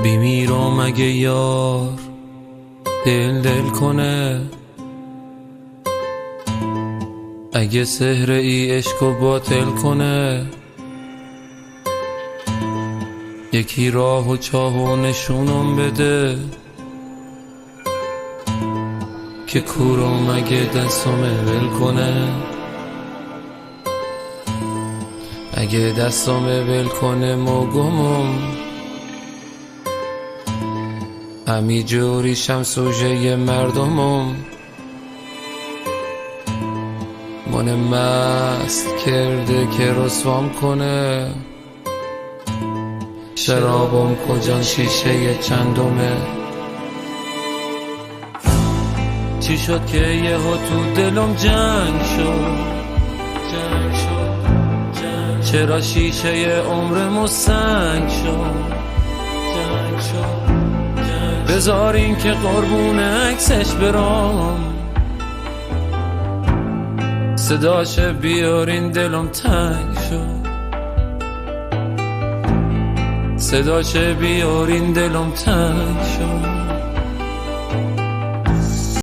بیمیرم اگه یار دل کنه، اگه سحر ای عشقو باطل کنه. یکی راه و چاه و نشونم بده که کورم اگه دستم ول کنه. اگه دستم ول کنه موگمم همی جوریشم سوژه مردمم. من مست کرده که رسوام کنه، شرابم کجان شیشه چندمه. چی شد که یهو تو دلم جنگ شد، چرا شیشه عمرمو سنگ شد. بذارین که قربون عکسش برام، صداش بیارین دلم تنگ شد. صداش بیارین دلم تنگ شد.